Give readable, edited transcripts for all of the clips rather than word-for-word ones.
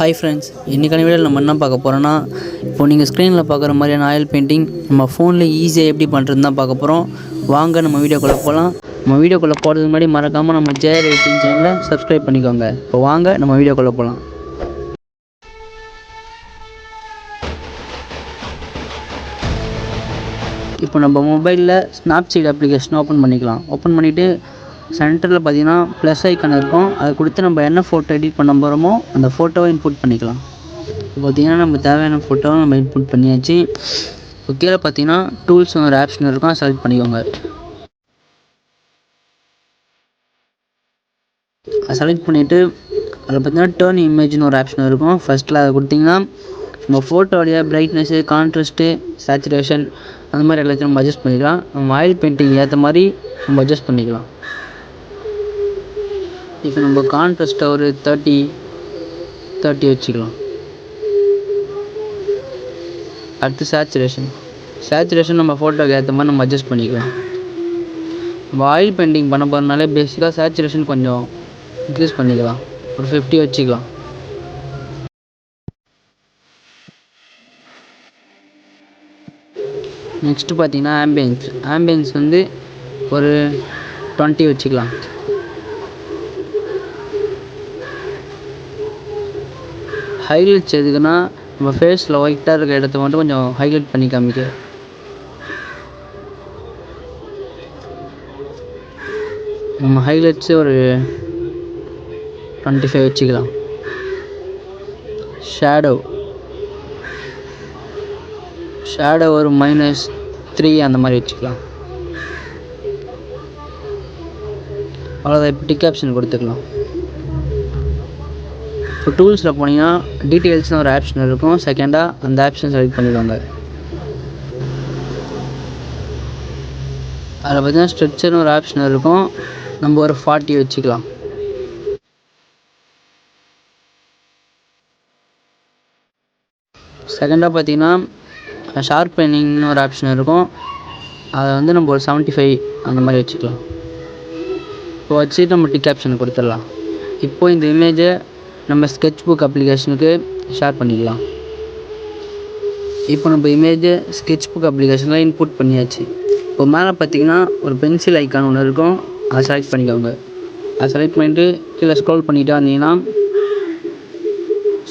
Hi friends, இன்றைக்கான வீடியோவில் நம்ம என்ன பார்க்க போகிறோன்னா, இப்போ நீங்கள் ஸ்க்ரீனில் பார்க்குற மாதிரியான ஆயில் பெயிண்டிங் நம்ம ஃபோனில் ஈஸியாக எப்படி பண்ணுறதுன்னு தான் பார்க்க போகிறோம். வாங்க நம்ம வீடியோக்குள்ளே போகலாம். நம்ம வீடியோக்குள்ளே போகிறதுக்கு முன்னாடி மறக்காமல் நம்ம ஜெயர் எடிட்டிங் சேனலை சப்ஸ்கிரைப் பண்ணிக்கோங்க. இப்போ வாங்க நம்ம வீடியோக்குள்ளே போகலாம். இப்போ நம்ம மொபைலில் ஸ்னாப்சீட் அப்ளிகேஷன் ஓப்பன் பண்ணிக்கலாம். ஓப்பன் பண்ணிவிட்டு சென்டரில் பார்த்தீங்கன்னா ப்ளஸ் ஐக்கான் இருக்கும். அதை கொடுத்து நம்ம என்ன ஃபோட்டோ எடிட் பண்ண போகிறோமோ அந்த ஃபோட்டோவை இன்புட் பண்ணிக்கலாம். இப்போ பார்த்தீங்கன்னா நம்ம தேவையான ஃபோட்டோவை நம்ம இன்புட் பண்ணியாச்சு. இப்போ கீழே பார்த்தீங்கன்னா டூல்ஸ் ஒரு ஆப்ஷன் இருக்கும், அதை செலக்ட் பண்ணிக்கோங்க. அதை செலக்ட் பண்ணிவிட்டு அதில் பார்த்தீங்கன்னா டர்ன் இமேஜ்னு ஒரு ஆப்ஷன் இருக்கும். ஃபஸ்ட்டில் அதை கொடுத்திங்கன்னா நம்ம ஃபோட்டோடைய பிரைட்னஸ்ஸு, கான்ட்ராஸ்ட்டு, சேச்சுரேஷன் அந்த மாதிரி எல்லாத்தையும் நம்ம அட்ஜஸ்ட் பண்ணிக்கலாம். நம்ம ஆயில் பெயிண்டிங் ஏற்ற மாதிரி நம்ம அட்ஜஸ்ட் பண்ணிக்கலாம். இப்போ நம்ம கான்ட்ராஸ்ட்டை ஒரு 30 வச்சுக்கலாம். அடுத்து சேச்சுரேஷன் நம்ம ஃபோட்டோக்கு ஏற்ற மாதிரி நம்ம அட்ஜஸ்ட் பண்ணிக்கலாம். நம்ம ஆயில் பெயிண்டிங் பண்ண போகிறதுனால பேசிக்காக சேச்சுரேஷன் கொஞ்சம் இன்க்ரீஸ் பண்ணிக்கலாம். ஒரு 50 வச்சுக்கலாம். நெக்ஸ்ட்டு பார்த்தீங்கன்னா ஆம்பியன்ஸ் வந்து ஒரு 20 வச்சுக்கலாம். ஹைலைட்ஸ் எதுக்குன்னா நம்ம ஃபேஸில் ஒயிட்டாக இருக்க இடத்த மட்டும் கொஞ்சம் ஹைலைட் பண்ணி காமிக்க. நம்ம ஹைலைட்ஸு ஒரு 25 வச்சுக்கலாம். ஷேடோ ஒரு -3 அந்த மாதிரி வச்சுக்கலாம். அவ்வளோதான். இப்போ டிக் ஆப்ஷன் கொடுத்துக்கலாம். இப்போ டூல்ஸில் போனீங்கன்னா டீட்டெயில்ஸ்னு ஒரு ஆப்ஷன் இருக்கும். செகண்டாக அந்த ஆப்ஷன் செலக்ட் பண்ணிடுவாங்க. அதில் பார்த்தீங்கன்னா ஸ்ட்ரெச்சர்னு ஒரு ஆப்ஷன் இருக்கும். நம்ம ஒரு 40 வச்சுக்கலாம். செகண்டாக பார்த்தீங்கன்னா ஷார்ப்பனிங்னு ஒரு ஆப்ஷன் இருக்கும். அதை வந்து நம்ம ஒரு 75 அந்த மாதிரி வச்சுக்கலாம். இப்போ வச்சுட்டு நம்ம டிக் ஆப்ஷன் கொடுத்துடலாம். இப்போது இந்த இமேஜை நம்ம ஸ்கெட்ச் புக் அப்ளிகேஷனுக்கு ஷேர் பண்ணிக்கலாம். இப்போ நம்ம இமேஜை ஸ்கெட்ச் புக் அப்ளிகேஷனில் இன்புட் பண்ணியாச்சு. இப்போ மேலே பார்த்தீங்கன்னா ஒரு பென்சில் ஐக்கான் ஒன்று இருக்கும், அதை செலக்ட் பண்ணிக்கோங்க. அதை செலக்ட் பண்ணிவிட்டு கீழே ஸ்க்ரோல் பண்ணிகிட்டே வந்தீங்கன்னா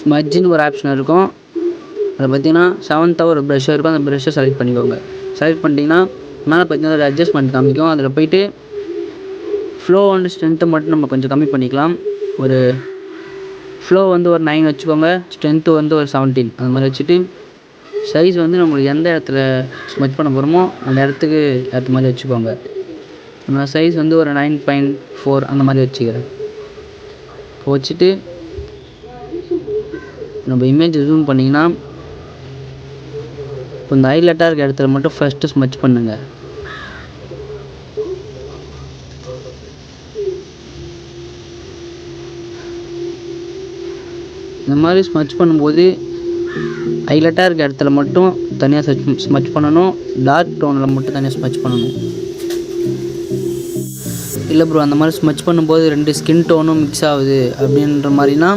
ஸ்மட்ஜுன்னு ஒரு ஆப்ஷன் இருக்கும். அதில் பார்த்தீங்கன்னா 7th ஒரு ப்ரஷ் இருக்கும், அந்த ப்ரஷ்ஷை செலக்ட் பண்ணிக்கோங்க. செலக்ட் பண்ணிட்டீங்கன்னா மேலே பார்த்தீங்கன்னா ஒரு அட்ஜஸ்ட்மெண்ட் காமிக்கும். அதில் போய்ட்டு ஃப்ளோ அண்ட் ஸ்ட்ரென்த்தை மட்டும் நம்ம கொஞ்சம் கம்மி பண்ணிக்கலாம். ஒரு ஃப்ளோ வந்து ஒரு 9 வச்சுக்கோங்க, ஸ்ட்ரென்த்து வந்து ஒரு 17 அந்த மாதிரி வச்சுட்டு சைஸ் வந்து நம்மளுக்கு எந்த இடத்துல ஸ்மெச் பண்ண போகிறோமோ அந்த இடத்துக்கு ஏற்ற மாதிரி வச்சுக்கோங்க. நான் சைஸ் வந்து ஒரு 9.4 அந்த மாதிரி வச்சுக்கிறேன். இப்போ வச்சுட்டு நம்ம இமேஜ் ஜூம் பண்ணிங்கன்னா இப்போ இந்த ஹைலைட்டாக இருக்க இடத்துல மட்டும் ஃபஸ்ட்டு ஸ்மெச் பண்ணுங்கள். இந்த மாதிரி ஸ்மச் பண்ணும்போது ஹைலைட்டாக இருக்க இடத்துல மட்டும் தனியாக ஸ்மச் பண்ணணும். டார்க் டோனில் மட்டும் தனியாக ஸ்மச் பண்ணணும். இல்லை ப்ரோ, அந்த மாதிரி ஸ்மச் பண்ணும்போது 2 ஸ்கின் டோனும் மிக்ஸ் ஆகுது அப்படின்ற மாதிரினா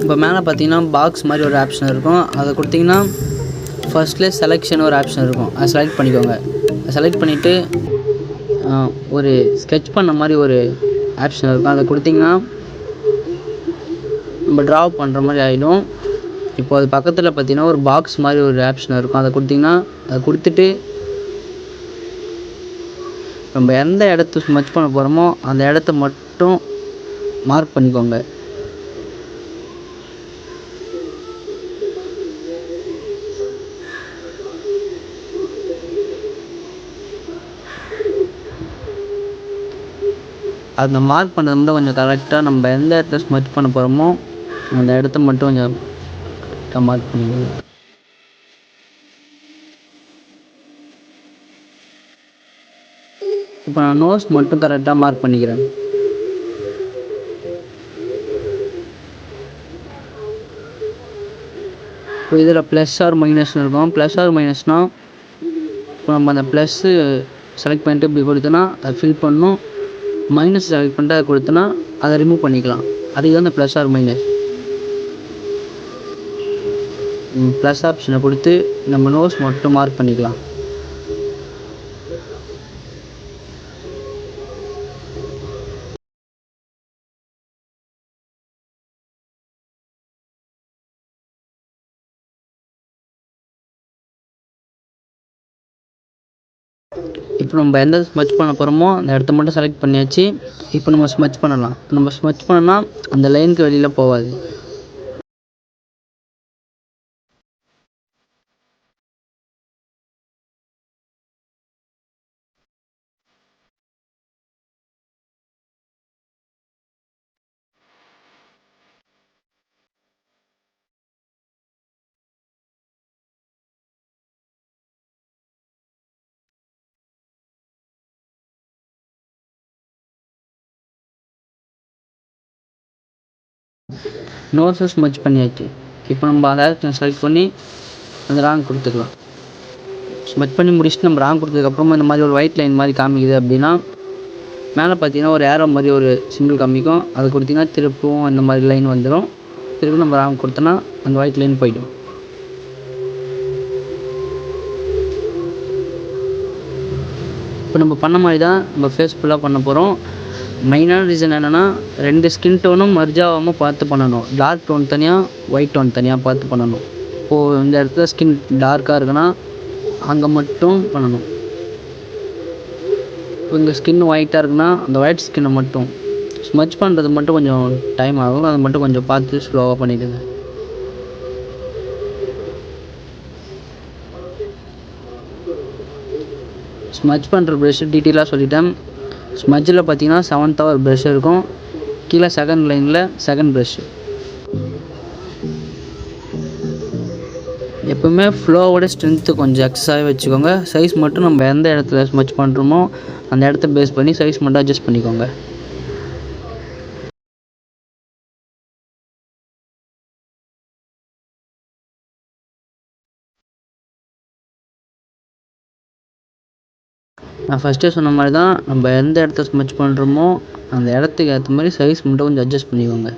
இப்போ மேலே பார்த்தீங்கன்னா பாக்ஸ் மாதிரி ஒரு ஆப்ஷன் இருக்கும். அதை கொடுத்திங்கன்னா ஃபஸ்ட்டில் செலெக்ஷன் ஒரு ஆப்ஷன் இருக்கும், அதை செலக்ட் பண்ணிக்கோங்க. அதை செலக்ட் பண்ணிவிட்டு ஒரு ஸ்கெட்ச் பண்ண மாதிரி ஒரு ஆப்ஷன் இருக்கும், அதை கொடுத்திங்கன்னா நம்ம ட்ரா பண்ணுற மாதிரி ஆகிடும். இப்போ அது பக்கத்தில் பார்த்தீங்கன்னா ஒரு பாக்ஸ் மாதிரி ஒரு ஆப்ஷன் இருக்கும், அதை கொடுத்திங்கன்னா அதை கொடுத்துட்டு நம்ம எந்த இடத்த ஸ்மச் பண்ண போகிறோமோ அந்த இடத்த மட்டும் மார்க் பண்ணிக்கோங்க. அந்த மார்க் பண்ணுறது மட்டும் கொஞ்சம் கரெக்டாக நம்ம எந்த இடத்துல ஸ்மச் பண்ண போகிறோமோ அந்த இடத்த மட்டும் கொஞ்சம் மார்க் பண்ணிக்கோங்க. இப்போ நான் நோஸ் மட்டும் கரெக்டாக மார்க் பண்ணிக்கிறேன். இப்போ இதில் ப்ளஸ் ஆர் மைனஸ்னு இருக்கும். ப்ளஸ் ஆர் மைனஸ்னால் இப்போ நம்ம அந்த ப்ளஸ்ஸு செலக்ட் பண்ணிட்டு இப்படி கொடுத்தோன்னா அதை ஃபில் பண்ணணும். மைனஸ் செலக்ட் பண்ணிட்டு அதை கொடுத்தோன்னா அதை ரிமூவ் பண்ணிக்கலாம். அதுக்கு தான் இந்த ப்ளஸ் ஆர் மைனஸ். ப்ளஸ் ஆப்ஷனை கொடுத்து நம்ம நோஸ் மட்டும் மார்க் பண்ணிக்கலாம். இப்போ நம்ம எந்த ஸ்மச் பண்ண போகிறோமோ அந்த இடத்த மட்டும் செலக்ட் பண்ணியாச்சு. இப்போ நம்ம ஸ்மச் பண்ணலாம். நம்ம ஸ்மச் பண்ணோன்னா அந்த லைனுக்கு வெளியில் போகாது. நோஸை ஸ்மச் பண்ணியாச்சு. இப்போ நம்ம அந்த இடத்த செலக்ட் பண்ணி அந்த ராங் கொடுத்துக்கலாம். ஸ்மச் பண்ணி முடிச்சுட்டு நம்ம ராங் கொடுத்ததுக்கப்புறமா இந்த மாதிரி ஒரு ஒயிட் லைன் மாதிரி காமிக்குது அப்படின்னா மேலே பார்த்தீங்கன்னா ஒரு ஏரோ மாதிரி ஒரு சிம்பிள் காமிக்கும். அதை கொடுத்தீங்கன்னா திருப்பும் அந்த மாதிரி லைன் வந்துடும். திருப்பி நம்ம ராங் கொடுத்தோன்னா அந்த ஒயிட் லைன் போய்டும். இப்போ நம்ம பண்ண மாதிரி தான் நம்ம ஃபேஸ் ஃபுல்லாக பண்ண போகிறோம். மெயினான ரீசன் என்னென்னா 2 ஸ்கின் டோனும் மர்ஜ் ஆகாமல் பார்த்து பண்ணணும். டார்க் டோன் தனியாக, ஒயிட் டோன் தனியாக பார்த்து பண்ணணும். இப்போது இந்த இடத்துல ஸ்கின் டார்க்காக இருக்குன்னா அங்கே மட்டும் பண்ணணும். இப்போ இங்கே ஸ்கின் ஒயிட்டாக இருக்குன்னா அந்த ஒயிட் ஸ்கின்னை மட்டும் ஸ்மச் பண்ணுறது மட்டும் கொஞ்சம் டைம் ஆகும். அதை மட்டும் கொஞ்சம் பார்த்து ஸ்லோவாக பண்ணிவிடுங்க. ஸ்மச் பண்ணுற ப்ரெஷ்ஷு டீட்டெயிலாக சொல்லிட்டேன். ஸ்மஜ்ஜில் பார்த்தீங்கன்னா 7th ஒரு ப்ரெஷ் இருக்கும். கீழே செகண்ட் லைனில் செகண்ட் ப்ரெஷ்ஷு. எப்போவுமே ஃப்ளோவோட ஸ்ட்ரென்த்து கொஞ்சம் எக்ஸஸாகவே வச்சுக்கோங்க. சைஸ் மட்டும் நம்ம எந்த இடத்துல ஸ்மச் பண்ணுறோமோ அந்த இடத்த பேஸ் பண்ணி சைஸ் மட்டும் அட்ஜஸ்ட் பண்ணிக்கோங்க. நான் ஃபஸ்ட்டே சொன்ன மாதிரி தான் நம்ம எந்த இடத்த ஸ்மச் பண்ணுறோமோ அந்த இடத்துக்கு ஏற்ற மாதிரி சைஸ் மட்டும் கொஞ்சம் அட்ஜஸ்ட் பண்ணிக்கோங்க.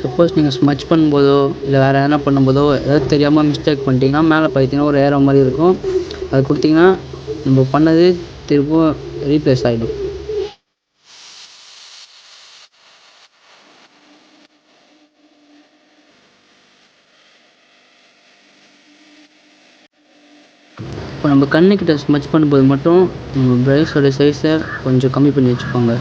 சப்போஸ் நீங்கள் ஸ்மச் பண்ணும்போதோ இல்லை வேறு எதனா பண்ணும்போதோ ஏதாவது தெரியாமல் மிஸ்டேக் பண்ணிட்டீங்கன்னா மேலே பார்த்தீங்கன்னா ஒரு ஏரோ மாதிரி இருக்கும். அது கொடுத்தீங்கன்னா நம்ம பண்ணது திரும்பவும் ரீப்ளேஸ் ஆகிடும். இப்போ நம்ம கண்ணுக்கிட்ட ஸ்மச் பண்ணும்போது மட்டும் நம்ம ப்ரைஸோட சைஸை கொஞ்சம் கம்மி பண்ணி வச்சுக்கோங்க.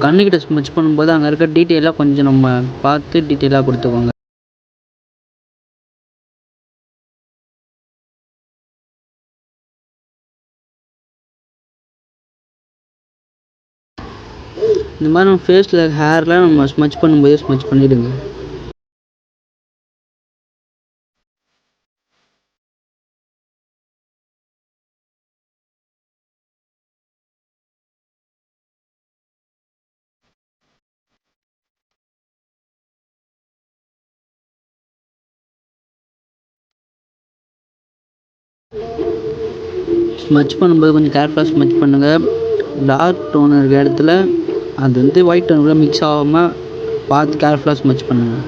கண்ணுக்கிட்ட ஸ்மச் பண்ணும்போது அங்கே இருக்க டீட்டெயிலாக கொஞ்சம் நம்ம பார்த்து டீட்டெயிலாக கொடுத்துக்கோங்க. இந்த மாதிரி நம்ம ஃபேஸில் ஹேர்லாம் நம்ம ஸ்மச் பண்ணும்போதே ஸ்மச் பண்ணிவிடுங்க. ஸ்மச் பண்ணும்போது கொஞ்சம் கேர்ஃபுல்லாக ஸ்மச் பண்ணுங்கள். டார்க் டோன் இருக்கிற இடத்துல அது வந்து ஒயிட் டோன் கூட மிக்ஸ் ஆகாமல் பார்த்து கேர்ஃபுல்லாக ஸ்மச் பண்ணுங்கள்.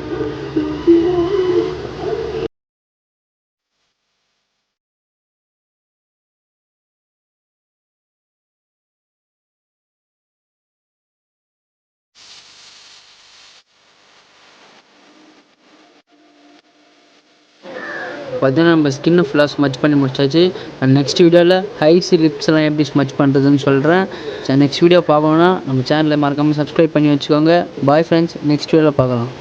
பார்த்தீங்கன்னா நம்ம ஸ்கின்னை ஃபுல்லாக ஸ்மச் பண்ணி முடிச்சாச்சு. நெக்ஸ்ட் வீடியோவில் ஹைஸ் லிப்ஸ்லாம் எப்படி ஸ்மச் பண்ணுறதுன்னு சொல்கிறேன். நெக்ஸ்ட் வீடியோ பார்க்கணுன்னா நம்ம சேனலை மறக்காமல் சப்ஸ்கிரைப் பண்ணி வச்சுக்கோங்க. பாய் ஃப்ரெண்ட்ஸ், நெக்ஸ்ட் வீடியோவில் பார்க்கலாம்.